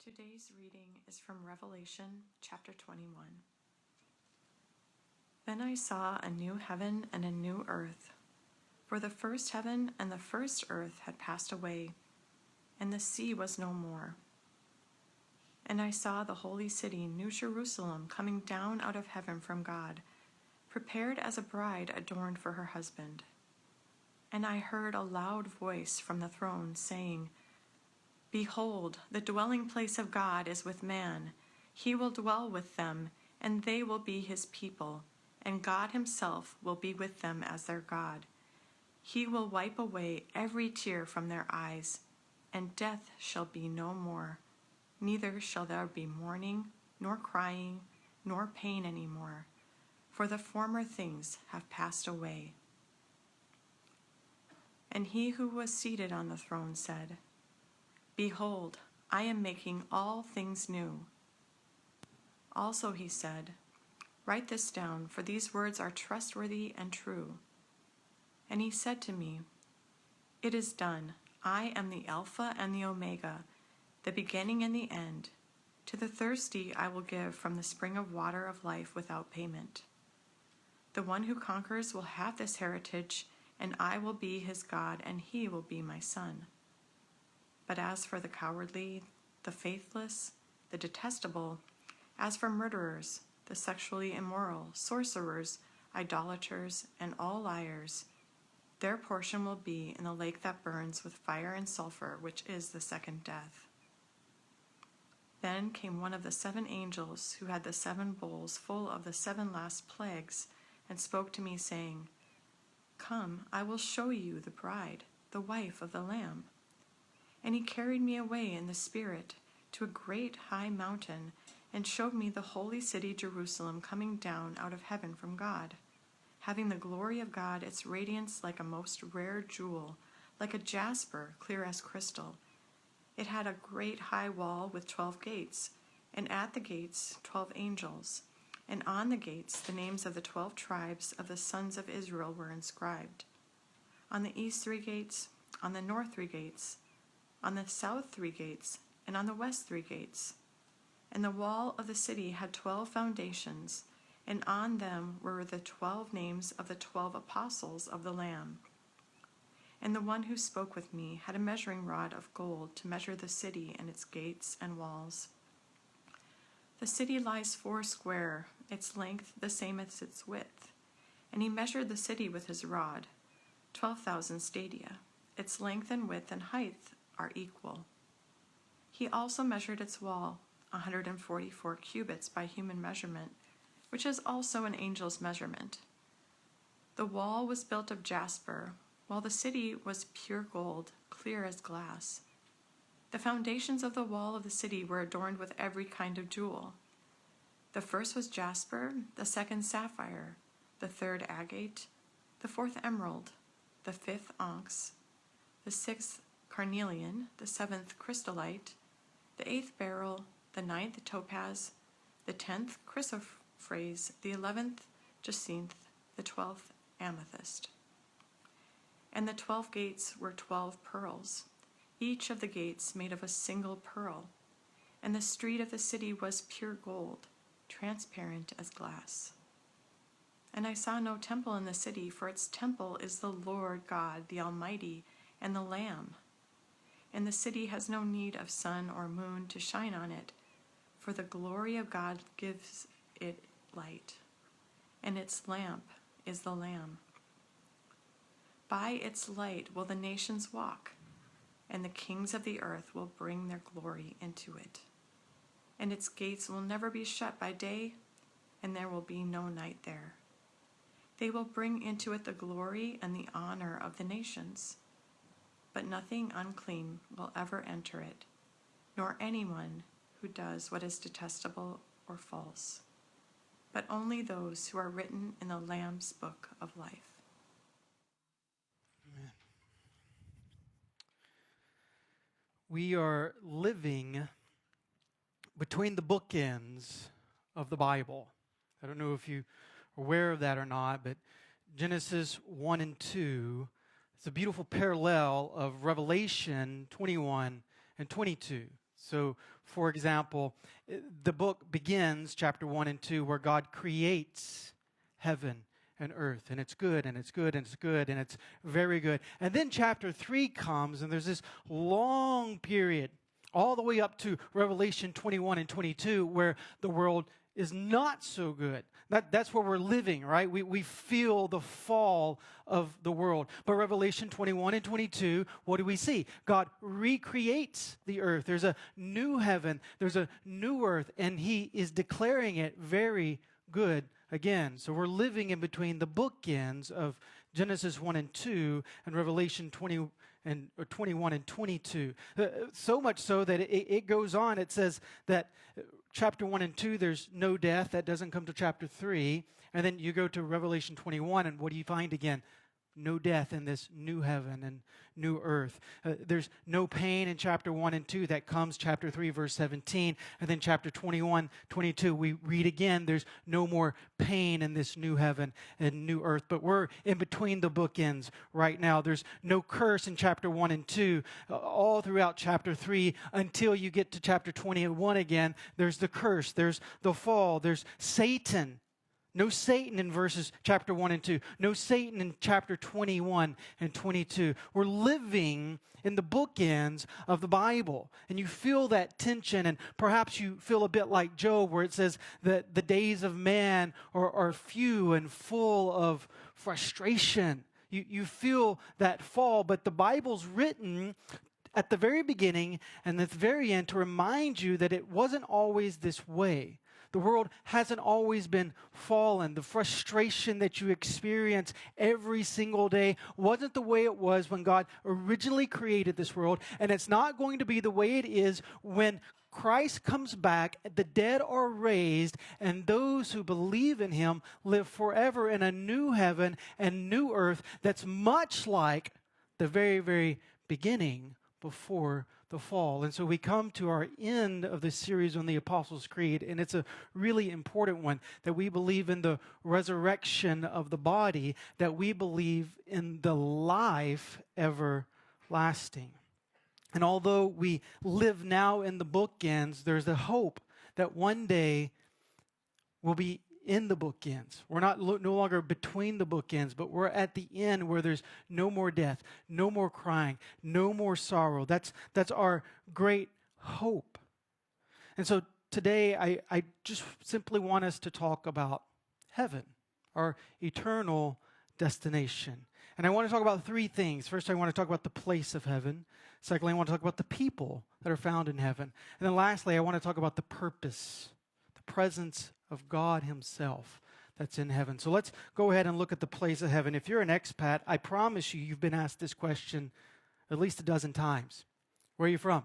Today's reading is from Revelation chapter 21. Then I saw a new heaven and a new earth, for the first heaven and the first earth had passed away, and the sea was no more. And I saw the holy city, New Jerusalem, coming down out of heaven from God, prepared as a bride adorned for her husband. And I heard a loud voice from the throne saying, Behold, the dwelling place of God is with man. He will dwell with them, and they will be his people, and God himself will be with them as their God. He will wipe away every tear from their eyes, and death shall be no more. Neither shall there be mourning, nor crying, nor pain any more, for the former things have passed away. And he who was seated on the throne said, Behold, I am making all things new. Also he said, Write this down, for these words are trustworthy and true. And he said to me, It is done. I am the Alpha and the Omega, the beginning and the end. To the thirsty I will give from the spring of water of life without payment. The one who conquers will have this heritage, and I will be his God, and he will be my son. But as for the cowardly, the faithless, the detestable, as for murderers, the sexually immoral, sorcerers, idolaters, and all liars, their portion will be in the lake that burns with fire and sulfur, which is the second death. Then came one of the 7 angels who had the 7 bowls full of the 7 last plagues, and spoke to me, saying, Come, I will show you the bride, the wife of the Lamb. And he carried me away in the Spirit to a great high mountain, and showed me the holy city Jerusalem coming down out of heaven from God, having the glory of God, its radiance like a most rare jewel, like a jasper, clear as crystal. It had a great high wall with 12 gates, and at the gates 12 angels, and on the gates the names of the 12 tribes of the sons of Israel were inscribed. On the east 3 gates, on the north 3 gates, on the south 3 gates, and on the west 3 gates. And the wall of the city had 12 foundations, and on them were the 12 names of the 12 apostles of the Lamb. And the one who spoke with me had a measuring rod of gold to measure the city and its gates and walls. The city lies 4 square, its length the same as its width. And he measured the city with his rod, 12,000 stadia. Its length and width and height are equal. He also measured its wall, 144 cubits by human measurement, which is also an angel's measurement. The wall was built of jasper, while the city was pure gold, clear as glass. The foundations of the wall of the city were adorned with every kind of jewel. The first was jasper, the second sapphire, the third agate, the fourth emerald, the fifth onyx, the sixth carnelian, the 7th chrysolite, the 8th beryl, the 9th topaz, the 10th chrysoprase, the 11th jacinth, the 12th amethyst. And the 12 gates were 12 pearls, each of the gates made of a single pearl, and the street of the city was pure gold, transparent as glass. And I saw no temple in the city, for its temple is the Lord God, the Almighty, and the Lamb. And the city has no need of sun or moon to shine on it, for the glory of God gives it light, and its lamp is the Lamb. By its light will the nations walk, and the kings of the earth will bring their glory into it. And its gates will never be shut by day, and there will be no night there. They will bring into it the glory and the honor of the nations. But nothing unclean will ever enter it, nor anyone who does what is detestable or false, but only those who are written in the Lamb's book of life. Amen. We are living between the bookends of the Bible. I don't know if you're aware of that or not, but Genesis 1 and 2 is a beautiful parallel of Revelation 21 and 22. So, for example, the book begins, chapter 1 and 2, where God creates heaven and earth, and it's good, and it's good, and it's good, and it's very good. And then chapter 3 comes, and there's this long period, all the way up to Revelation 21 and 22, where the world is not so good. That's where we're living, right? We feel the fall of the world. But Revelation 21 and 22, what do we see? God recreates the earth. There's a new heaven. There's a new earth. And he is declaring it very good again. So we're living in between the bookends of Genesis 1 and 2 and Revelation 21 and 22. So much so that it goes on. It says that chapter 1 and 2, there's no death. That doesn't come to chapter 3. And then you go to Revelation 21, and what do you find again? No death in this new heaven and new earth. There's no pain in chapter 1 and 2. That comes chapter 3, verse 17. And then chapter 21, 22, we read again, there's no more pain in this new heaven and new earth. But we're in between the bookends right now. There's no curse in chapter 1 and 2. All throughout chapter 3 until you get to chapter 21 again, there's the curse. There's the fall. There's Satan. No Satan in verses chapter 1 and 2. No Satan in chapter 21 and 22. We're living in the bookends of the Bible. And you feel that tension, and perhaps you feel a bit like Job, where it says that the days of man are few and full of frustration. You feel that fall, but the Bible's written at the very beginning and at the very end to remind you that it wasn't always this way. The world hasn't always been fallen. The frustration that you experience every single day wasn't the way it was when God originally created this world, and it's not going to be the way it is when Christ comes back, the dead are raised, and those who believe in him live forever in a new heaven and new earth that's much like the very, very beginning before the fall. And so we come to our end of the series on the Apostles' Creed, and it's a really important one, that we believe in the resurrection of the body, that we believe in the life everlasting. And although we live now in the bookends, there's the hope that one day we'll be in the bookends. We're not no longer between the bookends, but we're at the end where there's no more death, no more crying, no more sorrow. That's our great hope. And so today I just simply want us to talk about heaven, our eternal destination. And I want to talk about three things. First, I want to talk about the place of heaven. Secondly, I want to talk about the people that are found in heaven. And then lastly, I want to talk about the purpose, the presence of God himself that's in heaven. So let's go ahead and look at the place of heaven. If you're an expat, I promise you've been asked this question at least a dozen times. Where are you from?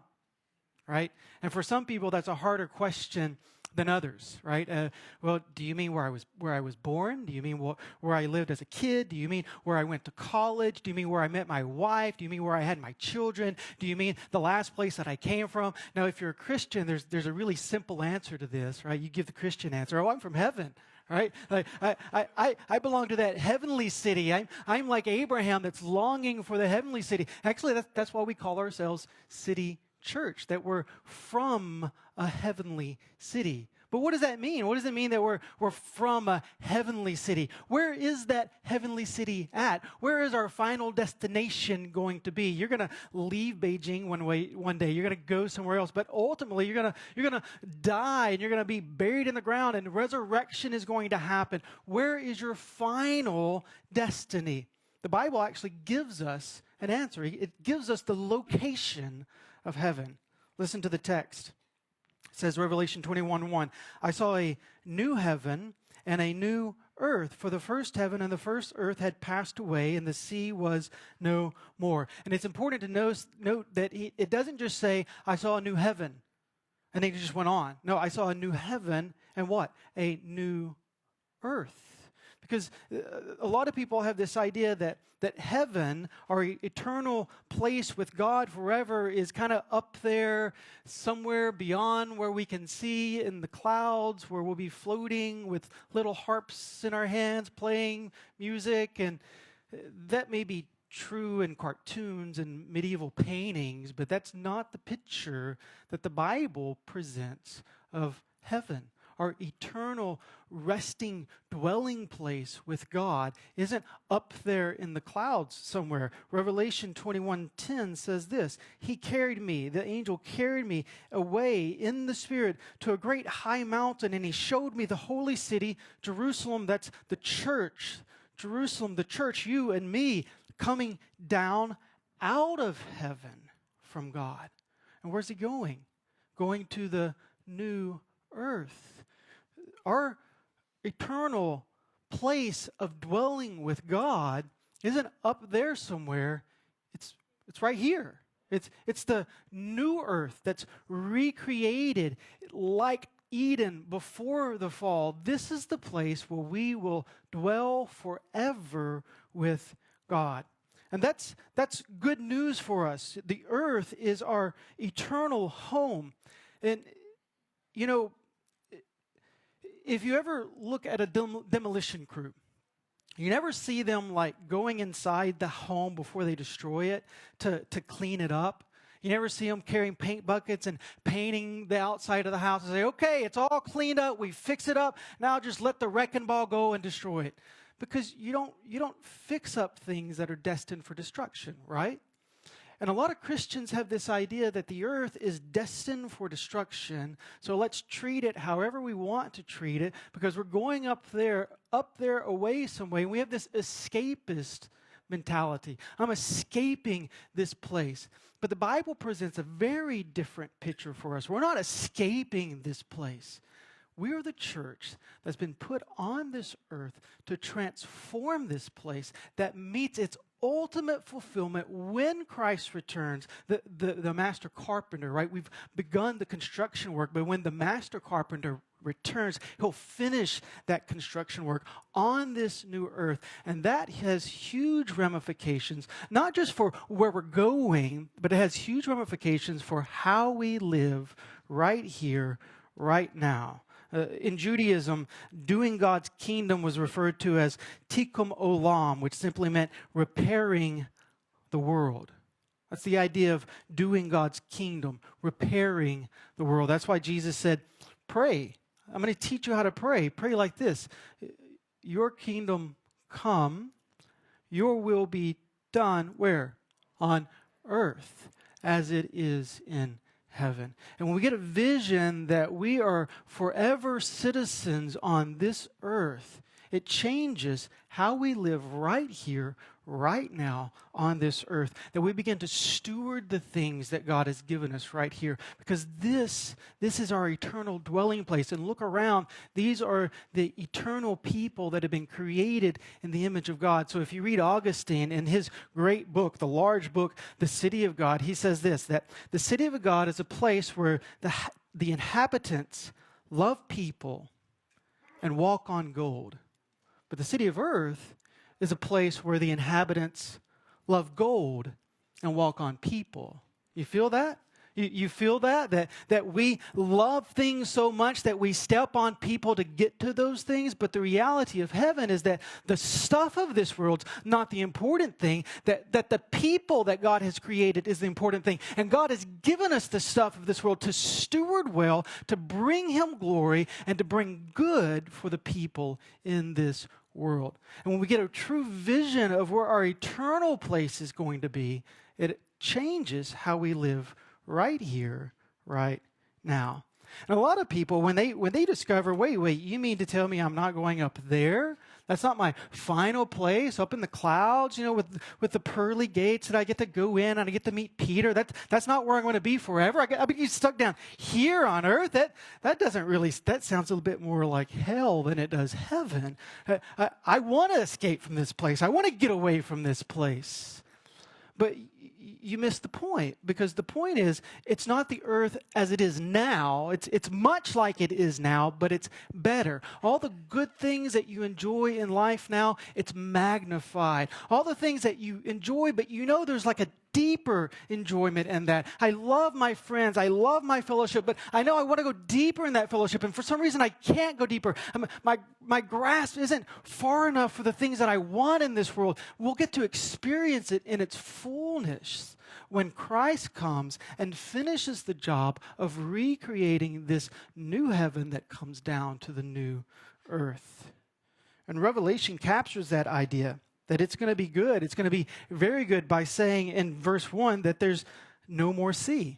Right? And for some people, that's a harder question than others, right? Well, do you mean where I was born? Do you mean where I lived as a kid? Do you mean where I went to college? Do you mean where I met my wife? Do you mean where I had my children? Do you mean the last place that I came from? Now, if you're a Christian, there's a really simple answer to this, right? You give the Christian answer. Oh, I'm from heaven. Right? Like I belong to that heavenly city. I'm like Abraham that's longing for the heavenly city. Actually, that's why we call ourselves City Church, that we're from a heavenly city. But what does that mean? What does it mean that we're from a heavenly city? Where is that heavenly city at? Where is our final destination going to be? You're going to leave Beijing one day. You're going to go somewhere else. But ultimately, you're going to die, and you're going to be buried in the ground, and resurrection is going to happen. Where is your final destiny? The Bible actually gives us an answer. It gives us the location of heaven. Listen to the text. It says, Revelation 21:1, I saw a new heaven and a new earth, for the first heaven and the first earth had passed away, and the sea was no more. And it's important to note that it doesn't just say, I saw a new heaven, and then it just went on. No, I saw a new heaven and what? A new earth. Because a lot of people have this idea that heaven, our eternal place with God forever, is kind of up there somewhere beyond where we can see in the clouds, where we'll be floating with little harps in our hands, playing music. And that may be true in cartoons and medieval paintings, but that's not the picture that the Bible presents of heaven. Our eternal resting dwelling place with God isn't up there in the clouds somewhere. Revelation 21:10 says this, He carried me, the angel carried me away in the Spirit to a great high mountain, and He showed me the holy city, Jerusalem. That's the church. Jerusalem, the church, you and me, coming down out of heaven from God. And where's He going? Going to the new earth. Our eternal place of dwelling with God isn't up there somewhere. It's right here. It's the new earth that's recreated like Eden before the fall. This is the place where we will dwell forever with God. And that's good news for us. The earth is our eternal home. And, you know, if you ever look at a demolition crew, you never see them like going inside the home before they destroy it to clean it up. You never see them carrying paint buckets and painting the outside of the house and say, okay, it's all cleaned up, we fix it up, now just let the wrecking ball go and destroy it. Because you don't fix up things that are destined for destruction, right? And a lot of Christians have this idea that the earth is destined for destruction, so let's treat it however we want to treat it, because we're going up there away some way. And we have this escapist mentality. I'm escaping this place. But the Bible presents a very different picture for us. We're not escaping this place. We are the church that's been put on this earth to transform this place that meets its ultimate fulfillment when Christ returns, the master carpenter, right? We've begun the construction work, but when the master carpenter returns, he'll finish that construction work on this new earth. And that has huge ramifications, not just for where we're going, but it has huge ramifications for how we live right here, right now. In Judaism, doing God's kingdom was referred to as tikkun olam, which simply meant repairing the world. That's the idea of doing God's kingdom, repairing the world. That's why Jesus said, pray. I'm going to teach you how to pray. Pray like this. Your kingdom come, your will be done, where? On earth, as it is in heaven. And when we get a vision that we are forever citizens on this earth, it changes how we live right here, right now on this earth, that we begin to steward the things that God has given us right here, because this is our eternal dwelling place. And look around, these are the eternal people that have been created in the image of God. So if you read Augustine in his great book, the large book, The City of God, he says this, that the city of God is a place where the inhabitants love people and walk on gold. But the city of earth is a place where the inhabitants love gold and walk on people. You feel that? You feel that we love things so much that we step on people to get to those things? But the reality of heaven is that the stuff of this world's not the important thing, that the people that God has created is the important thing. And God has given us the stuff of this world to steward well, to bring Him glory, and to bring good for the people in this world. And when we get a true vision of where our eternal place is going to be, it changes how we live right here, right now. And a lot of people, when they discover, wait, you mean to tell me I'm not going up there? That's not my final place, up in the clouds, with the pearly gates that I get to go in and I get to meet Peter. That's not where I'm going to be forever. I'll be stuck down here on earth. That sounds a little bit more like hell than it does heaven. I want to escape from this place. I want to get away from this place. But you miss the point, because the point is, it's not the earth as it is now. It's much like it is now, but it's better. All the good things that you enjoy in life now, it's magnified. All the things that you enjoy, but there's like a deeper enjoyment in that. I love my friends. I love my fellowship, but I know I want to go deeper in that fellowship, and for some reason I can't go deeper. My grasp isn't far enough for the things that I want in this world. We'll get to experience it in its fullness when Christ comes and finishes the job of recreating this new heaven that comes down to the new earth. And Revelation captures that idea, that it's going to be good. It's going to be very good by saying in verse 1 that there's no more sea.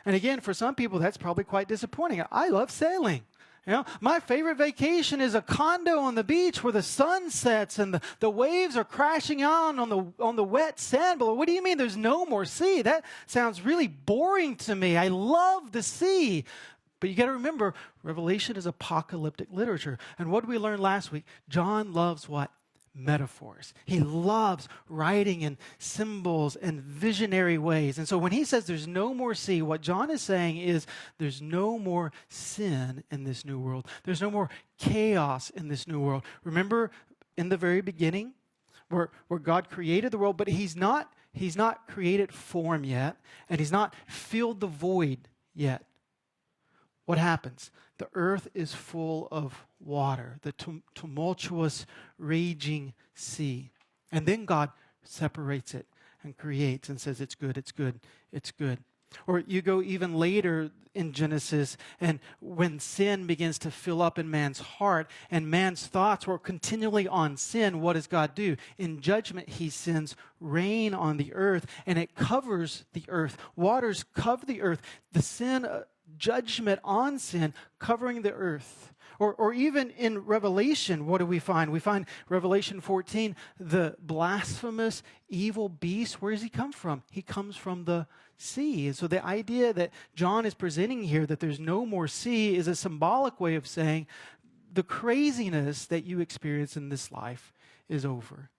And again, for some people, that's probably quite disappointing. I love sailing. You know, my favorite vacation is a condo on the beach where the sun sets and the waves are crashing on the wet sand below. What do you mean there's no more sea? That sounds really boring to me. I love the sea. But you got to remember, Revelation is apocalyptic literature. And what did we learn last week? John loves what? Metaphors. He loves writing in symbols and visionary ways. And so when he says there's no more sea, what John is saying is there's no more sin in this new world. There's no more chaos in this new world. Remember in the very beginning where God created the world, but he's not created form yet, and he's not filled the void yet. What happens? The earth is full of water, the tumultuous, raging sea. And then God separates it and creates and says, it's good, it's good, it's good. Or you go even later in Genesis, and when sin begins to fill up in man's heart and man's thoughts were continually on sin, what does God do? In judgment, he sends rain on the earth, and it covers the earth. Waters cover the earth. The sin judgment on sin covering the earth. Or even in Revelation, what do we find? We find Revelation 14, the blasphemous, evil beast. Where does he come from? He comes from the sea. And so the idea that John is presenting here, that there's no more sea, is a symbolic way of saying the craziness that you experience in this life is over.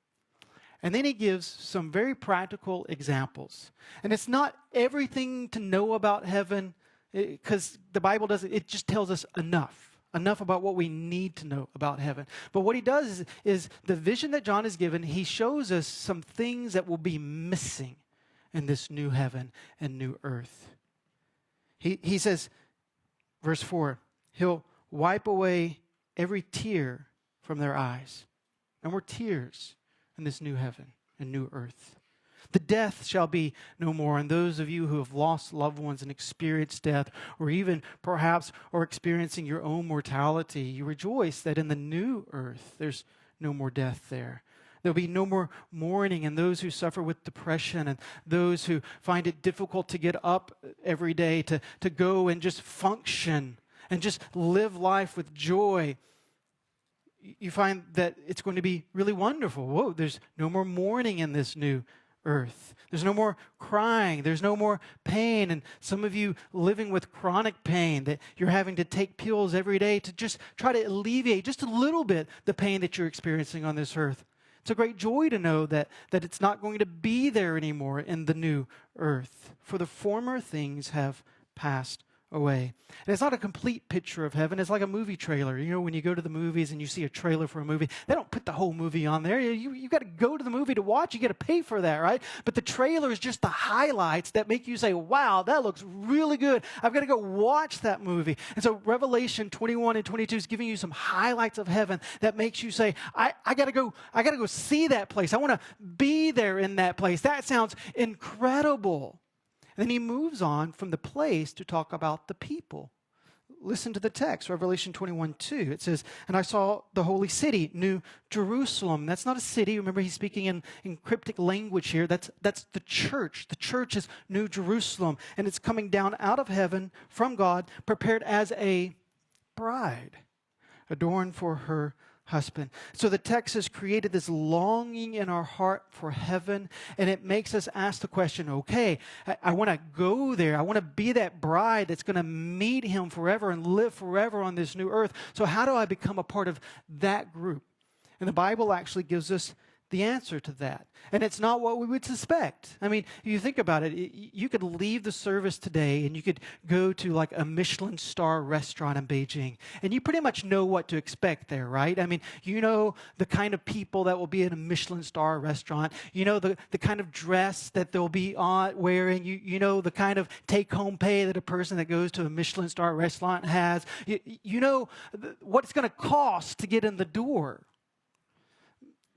And then he gives some very practical examples. And it's not everything to know about heaven, because the Bible doesn't, it just tells us enough about what we need to know about heaven. But what he does is the vision that John has given, he shows us some things that will be missing in this new heaven and new earth. He says, verse 4, he'll wipe away every tear from their eyes. No more tears in this new heaven and new earth. The death shall be no more. And those of you who have lost loved ones and experienced death, or even perhaps are experiencing your own mortality, you rejoice that in the new earth, there's no more death there. There'll be no more mourning, and those who suffer with depression and those who find it difficult to get up every day to go and just function and just live life with joy. You find that it's going to be really wonderful. Whoa, there's no more mourning in this new earth. There's no more crying. There's no more pain. And some of you living with chronic pain, that you're having to take pills every day to just try to alleviate just a little bit the pain that you're experiencing on this earth. It's a great joy to know that it's not going to be there anymore in the new earth. For the former things have passed away. And it's not a complete picture of heaven. It's like a movie trailer. You know, when you go to the movies and you see a trailer for a movie, they don't put the whole movie on there. You got to go to the movie to watch. You got to pay for that, right? But the trailer is just the highlights that make you say, wow, that looks really good. I've got to go watch that movie. And so Revelation 21 and 22 is giving you some highlights of heaven that makes you say, I got to go see that place. I want to be there in that place. That sounds incredible. And then he moves on from the place to talk about the people. Listen to the text, Revelation 21:2. It says, and I saw the holy city, New Jerusalem. That's not a city. Remember, he's speaking in cryptic language here. That's the church. The church is New Jerusalem. And it's coming down out of heaven from God, prepared as a bride, adorned for her husband. So the text has created this longing in our heart for heaven, and it makes us ask the question, okay, I want to go there. I want to be that bride that's going to meet him forever and live forever on this new earth. So how do I become a part of that group? And the Bible actually gives us the answer to that. And it's not what we would suspect. I mean, you think about it, you could leave the service today and you could go to like a Michelin star restaurant in Beijing, and you pretty much know what to expect there, right? I mean, you know the kind of people that will be in a Michelin star restaurant. You know the kind of dress that they'll be wearing. You know the kind of take-home pay that a person that goes to a Michelin star restaurant has. You know what it's going to cost to get in the door.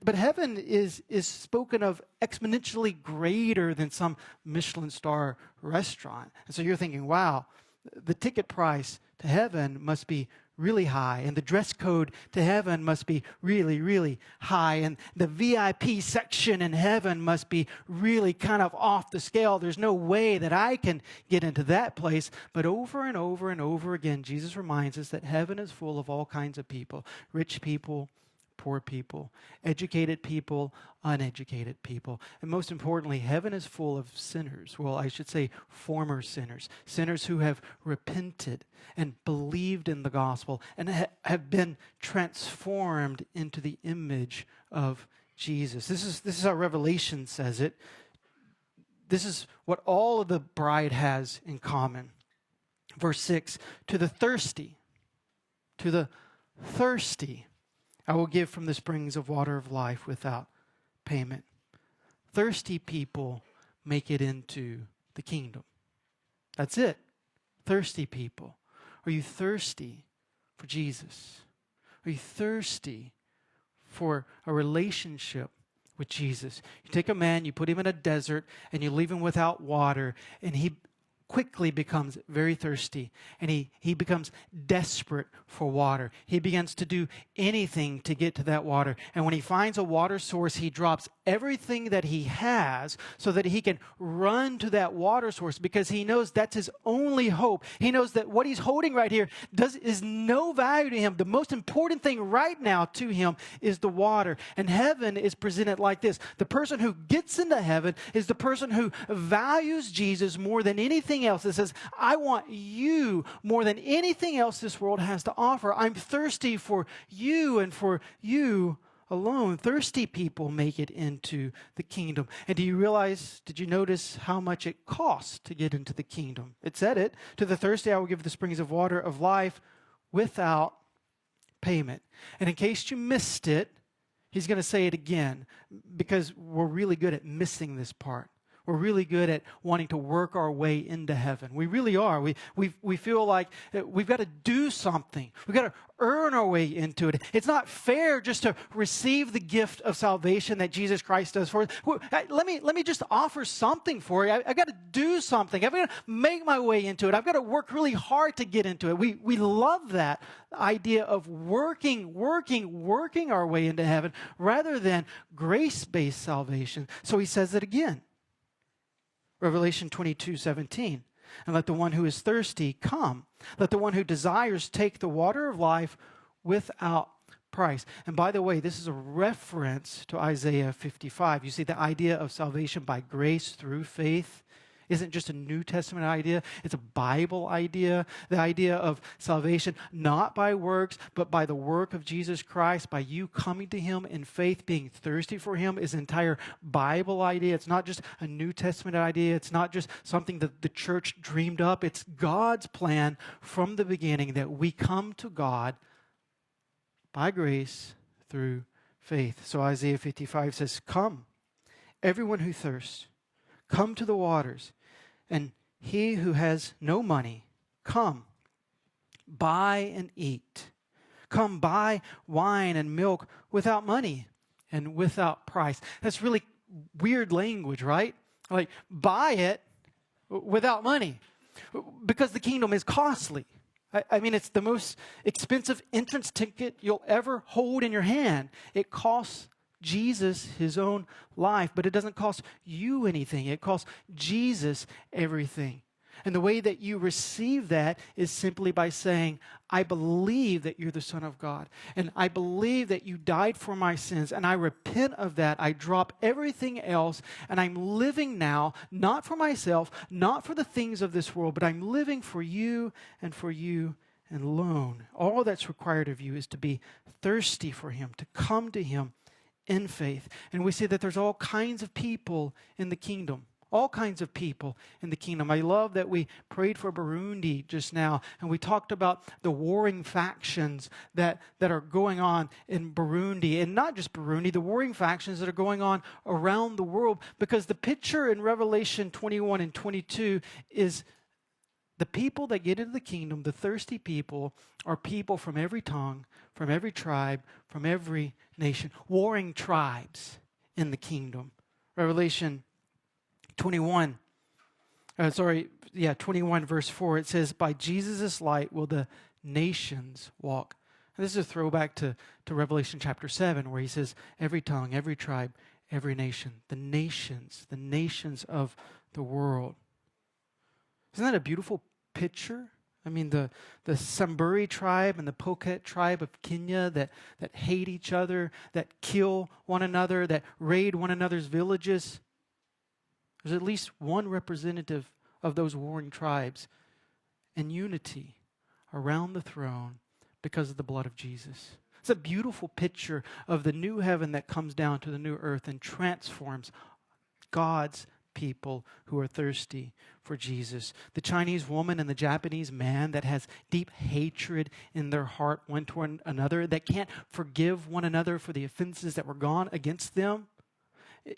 But heaven is spoken of exponentially greater than some Michelin star restaurant. And so you're thinking, wow, the ticket price to heaven must be really high, and the dress code to heaven must be really, really high, and the VIP section in heaven must be really kind of off the scale. There's no way that I can get into that place. But over and over and over again, Jesus reminds us that heaven is full of all kinds of people, rich people, poor people, educated people, uneducated people. And most importantly, heaven is full of sinners. Well, I should say former sinners, sinners who have repented and believed in the gospel and have been transformed into the image of Jesus. This is how Revelation says it. This is what all of the bride has in common. Verse 6, to the thirsty, I will give from the springs of water of life without payment. Thirsty people make it into the kingdom. That's it. Thirsty people. Are you thirsty for Jesus? Are you thirsty for a relationship with Jesus? You take a man, you put him in a desert, and you leave him without water, and he quickly becomes very thirsty, and he becomes desperate for water. He begins to do anything to get to that water. And when he finds a water source, he drops everything that he has so that he can run to that water source, because he knows that's his only hope. He knows that what he's holding right here is no value to him. The most important thing right now to him is the water. And heaven is presented like this. The person who gets into heaven is the person who values Jesus more than anything else. It says, I want you more than anything else this world has to offer. I'm thirsty for you and for you alone. Thirsty people make it into the kingdom. And did you notice how much it costs to get into the kingdom? It said it, to the thirsty I will give the springs of water of life without payment. And in case you missed it, he's going to say it again, because we're really good at missing this part. We're really good at wanting to work our way into heaven. We really are. We feel like we've got to do something. We've got to earn our way into it. It's not fair just to receive the gift of salvation that Jesus Christ does for us. Let me just offer something for you. I've got to do something. I've got to make my way into it. I've got to work really hard to get into it. We love that idea of working our way into heaven rather than grace-based salvation. So he says it again. Revelation 22:17. And let the one who is thirsty come. Let the one who desires take the water of life without price. And by the way, this is a reference to Isaiah 55. You see, the idea of salvation by grace through faith isn't just a New Testament idea. It's a Bible idea. The idea of salvation not by works, but by the work of Jesus Christ, by you coming to him in faith, being thirsty for him, is an entire Bible idea. It's not just a New Testament idea. It's not just something that the church dreamed up. It's God's plan from the beginning that we come to God by grace through faith. So Isaiah 55 says, come, everyone who thirsts, come to the waters, and he who has no money, come, buy and eat. Come, buy wine and milk without money and without price. That's really weird language, right? Like, buy it without money, because the kingdom is costly. I mean, it's the most expensive entrance ticket you'll ever hold in your hand. It costs Jesus his own life, but it doesn't cost you anything. It costs Jesus everything. And the way that you receive that is simply by saying, I believe that you're the Son of God, and I believe that you died for my sins, and I repent of that. I drop everything else, and I'm living now, not for myself, not for the things of this world, but I'm living for you and alone. All that's required of you is to be thirsty for him, to come to him in faith. And we see that there's all kinds of people in the kingdom. All kinds of people in the kingdom. I love that we prayed for Burundi just now, and we talked about the warring factions that are going on in Burundi, and not just Burundi, the warring factions that are going on around the world, because the picture in Revelation 21 and 22 is the people that get into the kingdom, the thirsty people, are people from every tongue, from every tribe, from every nation. Warring tribes in the kingdom. Revelation 21 verse 4, it says, by Jesus' light will the nations walk. And this is a throwback to Revelation chapter 7, where he says, every tongue, every tribe, every nation. The nations of the world. Isn't that a beautiful picture? I mean, the Samburu tribe and the Pokot tribe of Kenya that hate each other, that kill one another, that raid one another's villages. There's at least one representative of those warring tribes in unity around the throne because of the blood of Jesus. It's a beautiful picture of the new heaven that comes down to the new earth and transforms God's people who are thirsty for Jesus. The Chinese woman and the Japanese man that has deep hatred in their heart one toward another, that can't forgive one another for the offenses that were gone against them.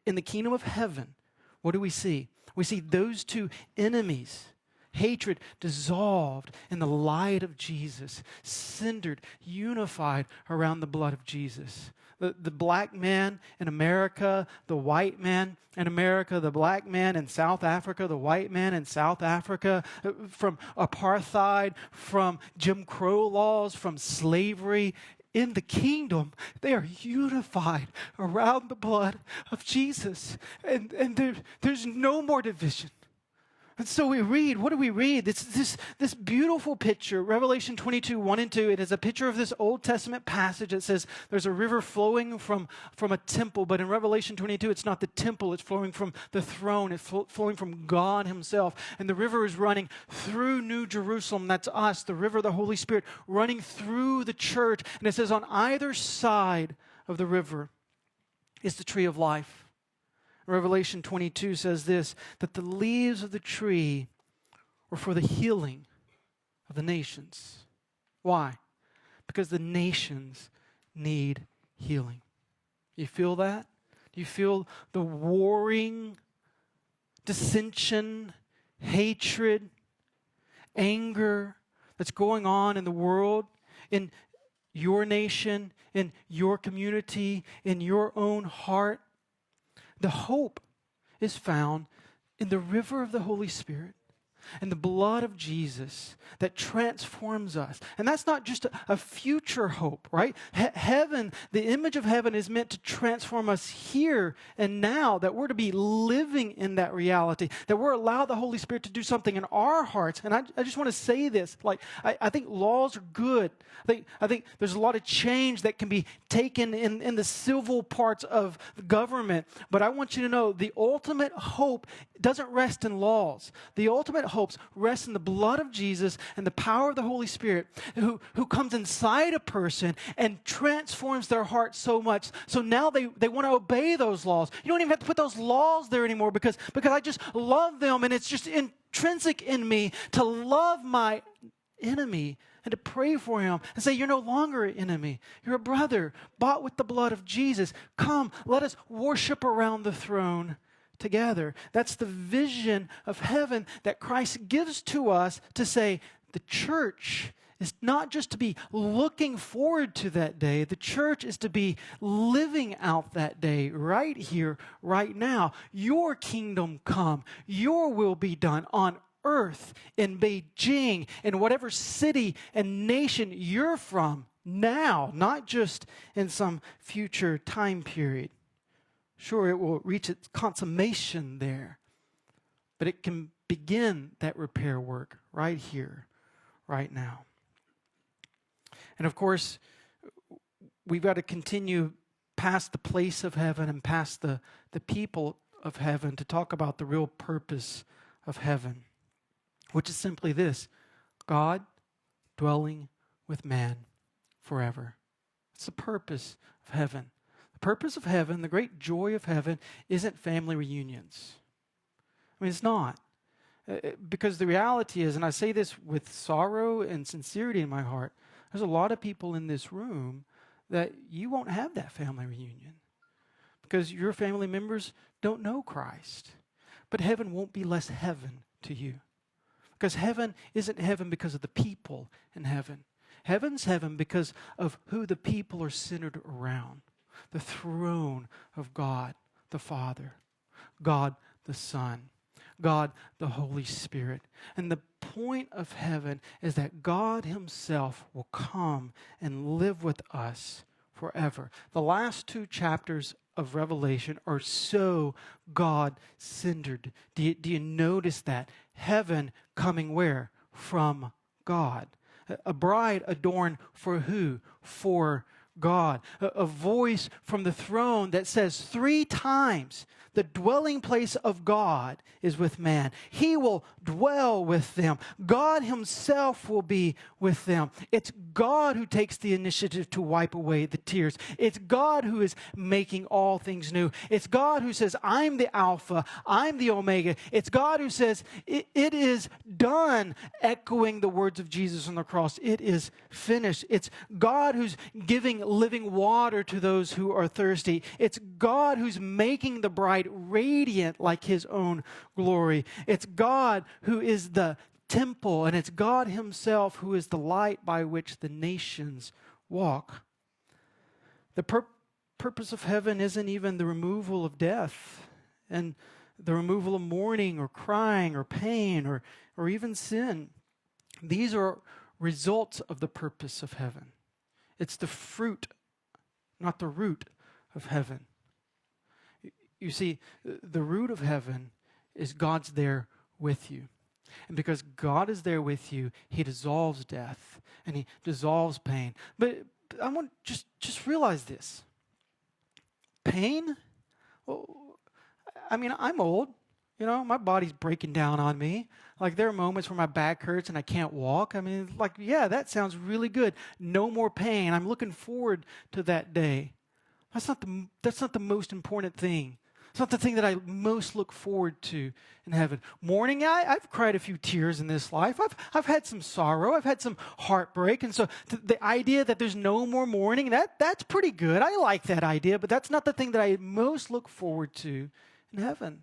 In the kingdom of heaven, what do we see? We see those two enemies, hatred dissolved in the light of Jesus, centered, unified around the blood of Jesus. The black man in America, the white man in America, the black man in South Africa, the white man in South Africa, from apartheid, from Jim Crow laws, from slavery. In the kingdom, they are unified around the blood of Jesus. And there's no more division. And so we read, what do we read? This beautiful picture, Revelation 22, 1 and 2. It is a picture of this Old Testament passage that says there's a river flowing from a temple. But in Revelation 22, it's not the temple. It's flowing from the throne. It's flowing from God himself. And the river is running through New Jerusalem. That's us, the river of the Holy Spirit, running through the church. And it says on either side of the river is the tree of life. Revelation 22 says this, that the leaves of the tree were for the healing of the nations. Why? Because the nations need healing. You feel that? Do you feel the warring, dissension, hatred, anger that's going on in the world, in your nation, in your community, in your own heart? The hope is found in the river of the Holy Spirit and the blood of Jesus that transforms us. And that's not just a future hope, right? Heaven, the image of heaven is meant to transform us here and now, that we're to be living in that reality, that we're allowed the Holy Spirit to do something in our hearts. And I just want to say this, I think laws are good. I think there's a lot of change that can be taken in the civil parts of government. But I want you to know the ultimate hope doesn't rest in laws. The ultimate hope rests in the blood of Jesus and the power of the Holy Spirit who comes inside a person and transforms their heart so much. So now they want to obey those laws. You don't even have to put those laws there anymore because I just love them, and it's just intrinsic in me to love my enemy and to pray for him and say, you're no longer an enemy. You're a brother bought with the blood of Jesus. Come, let us worship around the throne together. That's the vision of heaven that Christ gives to us to say the church is not just to be looking forward to that day. The church is to be living out that day right here, right now. Your kingdom come. Your will be done on earth, in Beijing, in whatever city and nation you're from now, not just in some future time period. Sure, it will reach its consummation there, but it can begin that repair work right here, right now. And of course, we've got to continue past the place of heaven and past the people of heaven to talk about the real purpose of heaven, which is simply this: God dwelling with man forever. It's the purpose of heaven. The purpose of heaven, the great joy of heaven, isn't family reunions. I mean, it's not. Because the reality is, and I say this with sorrow and sincerity in my heart, there's a lot of people in this room that you won't have that family reunion because your family members don't know Christ. But heaven won't be less heaven to you. Because heaven isn't heaven because of the people in heaven. Heaven's heaven because of who the people are centered around. The throne of God the Father, God the Son, God the Holy Spirit. And the point of heaven is that God himself will come and live with us forever. The last 2 chapters of Revelation are so God-centered. Do you notice that? Heaven coming where? From God. A bride adorned for who? For God. A voice from the throne that says 3 times, the dwelling place of God is with man. He will dwell with them. God himself will be with them. It's God who takes the initiative to wipe away the tears. It's God who is making all things new. It's God who says, I'm the Alpha, I'm the Omega. It's God who says, it is done, echoing the words of Jesus on the cross. It is finished. It's God who's giving living water to those who are thirsty. It's God who's making the bride radiant like his own glory. It's God who is the temple, and it's God himself who is the light by which the nations walk. The purpose of heaven isn't even the removal of death and the removal of mourning or crying or pain or even sin. These are results of the purpose of heaven. It's the fruit, not the root of heaven. You see, the root of heaven is God's there with you. And because God is there with you, he dissolves death and he dissolves pain. But I want just realize this. Pain? Well, I mean, I'm old. You know, my body's breaking down on me. Like, there are moments where my back hurts and I can't walk. I mean, like, yeah, that sounds really good. No more pain. I'm looking forward to that day. That's not the most important thing. It's not the thing that I most look forward to in heaven. Mourning, I've cried a few tears in this life. I've had some sorrow. I've had some heartbreak. And so the idea that there's no more mourning, that's pretty good. I like that idea, but that's not the thing that I most look forward to in heaven.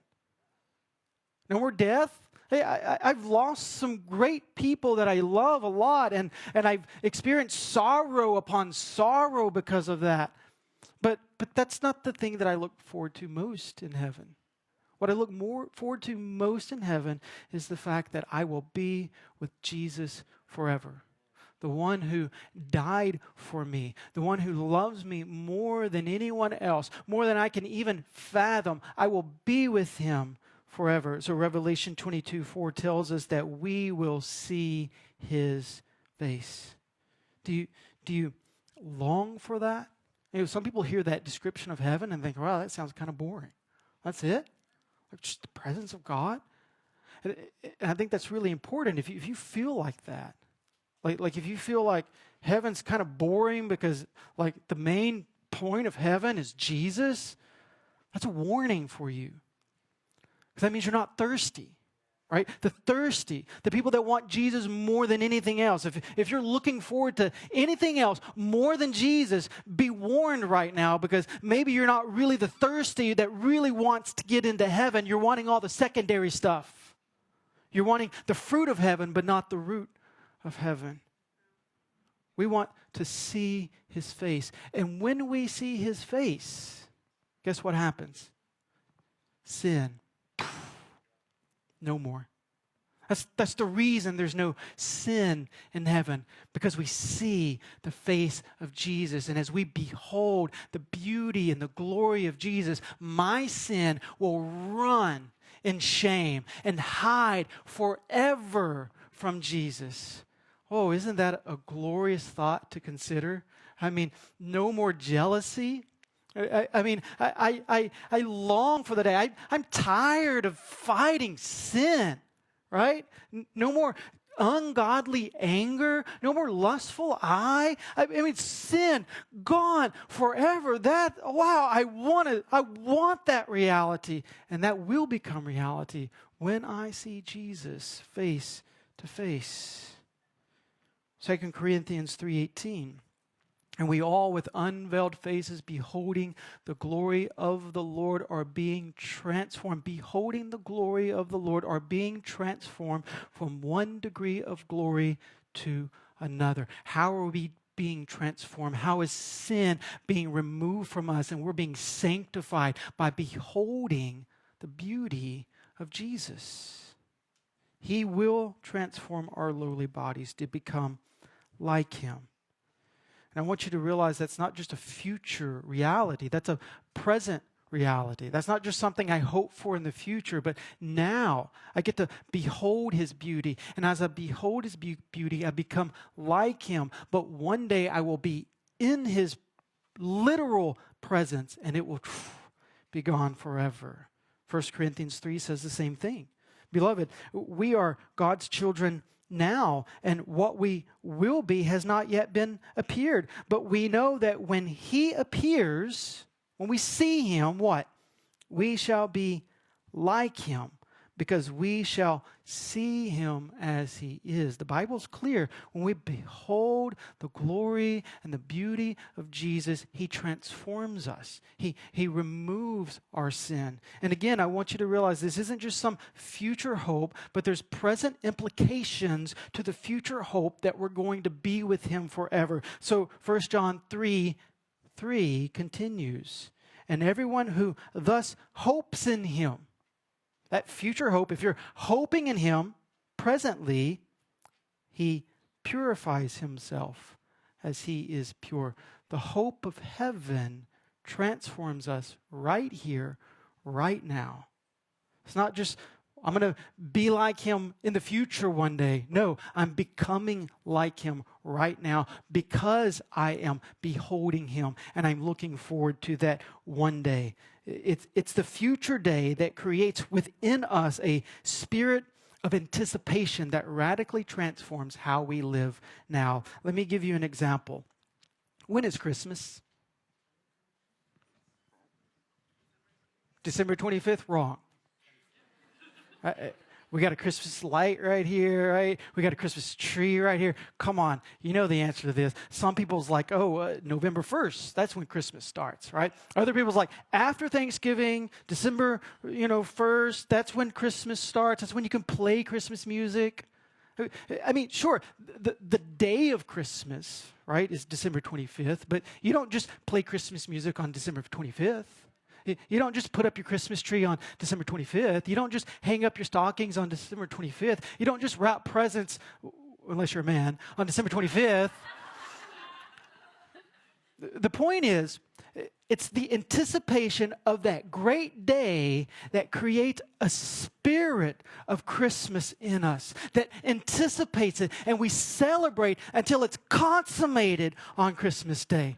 No more death. Hey, I've lost some great people that I love a lot, and I've experienced sorrow upon sorrow because of that. But that's not the thing that I look forward to most in heaven. What I look more forward to most in heaven is the fact that I will be with Jesus forever. The one who died for me, the one who loves me more than anyone else, more than I can even fathom. I will be with him forever. So Revelation 22:4 tells us that we will see his face. Do you long for that? You know, some people hear that description of heaven and think, wow, that sounds kind of boring. That's it? Like just the presence of God? And I think that's really important. If you feel like that, like if you feel like heaven's kind of boring because like the main point of heaven is Jesus, that's a warning for you. Because that means you're not thirsty. Right? The thirsty, the people that want Jesus more than anything else. If you're looking forward to anything else more than Jesus, be warned right now, because maybe you're not really the thirsty that really wants to get into heaven. You're wanting all the secondary stuff. You're wanting the fruit of heaven, but not the root of heaven. We want to see his face. And when we see his face, guess what happens? Sin. No more. That's the reason there's no sin in heaven, because we see the face of Jesus. And as we behold the beauty and the glory of Jesus, my sin will run in shame and hide forever from Jesus. Oh, isn't that a glorious thought to consider? I mean, no more jealousy. I long for the day. I'm tired of fighting sin, right? No more ungodly anger, no more lustful eye. I mean, sin gone forever. Wow, I want that reality. And that will become reality when I see Jesus face to face. 2 Corinthians 3:18. And we all with unveiled faces beholding the glory of the Lord are being transformed. Beholding the glory of the Lord are being transformed from one degree of glory to another. How are we being transformed? How is sin being removed from us and we're being sanctified? By beholding the beauty of Jesus. He will transform our lowly bodies to become like Him. And I want you to realize that's not just a future reality. That's a present reality. That's not just something I hope for in the future, but now I get to behold His beauty. And as I behold His beauty, I become like Him. But one day I will be in His literal presence and it will be gone forever. 1 Corinthians 3 says the same thing. Beloved, we are God's children now, and what we will be has not yet been appeared. But we know that when He appears, when we see Him, what? We shall be like Him, because we shall see Him as He is. The Bible's clear. When we behold the glory and the beauty of Jesus, He transforms us. He removes our sin. And again, I want you to realize this isn't just some future hope, but there's present implications to the future hope that we're going to be with Him forever. So 1 John 3:3 continues. And everyone who thus hopes in Him, that future hope, if you're hoping in Him presently, He purifies Himself as He is pure. The hope of heaven transforms us right here, right now. It's not just, I'm going to be like Him in the future one day. No, I'm becoming like Him right now because I am beholding Him and I'm looking forward to that one day. It's the future day that creates within us a spirit of anticipation that radically transforms how we live now. Let me give you an example. When is Christmas? December 25th? Wrong. We got a Christmas light right here, right? We got a Christmas tree right here. Come on, you know the answer to this. Some people's like, November 1st, that's when Christmas starts, right? Other people's like, after Thanksgiving, December, 1st, that's when Christmas starts. That's when you can play Christmas music. I mean, sure, the day of Christmas, right, is December 25th, but you don't just play Christmas music on December 25th. You don't just put up your Christmas tree on December 25th. You don't just hang up your stockings on December 25th. You don't just wrap presents, unless you're a man, on December 25th. The point is, it's the anticipation of that great day that creates a spirit of Christmas in us, that anticipates it, and we celebrate until it's consummated on Christmas Day.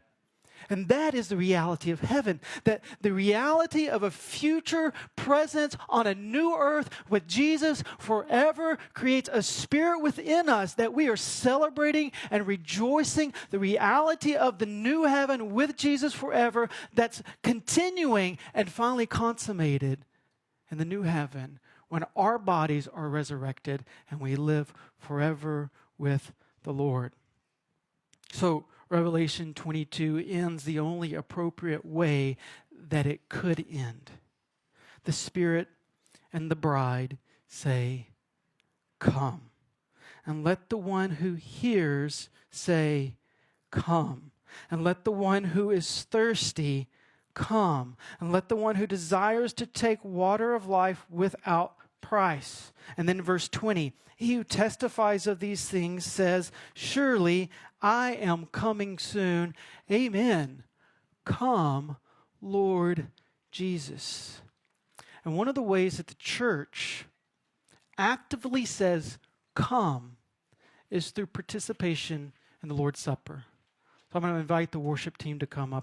And that is the reality of heaven, that the reality of a future presence on a new earth with Jesus forever creates a spirit within us that we are celebrating and rejoicing the reality of the new heaven with Jesus forever that's continuing and finally consummated in the new heaven when our bodies are resurrected and we live forever with the Lord. So, Revelation 22 ends the only appropriate way that it could end. The Spirit and the bride say, "Come." And let the one who hears say, "Come." And let the one who is thirsty come. And let the one who desires to take water of life without price. And then verse 20, he who testifies of these things says, "Surely I am coming soon." Amen. Come, Lord Jesus. And one of the ways that the church actively says, "Come," is through participation in the Lord's Supper. So I'm going to invite the worship team to come up.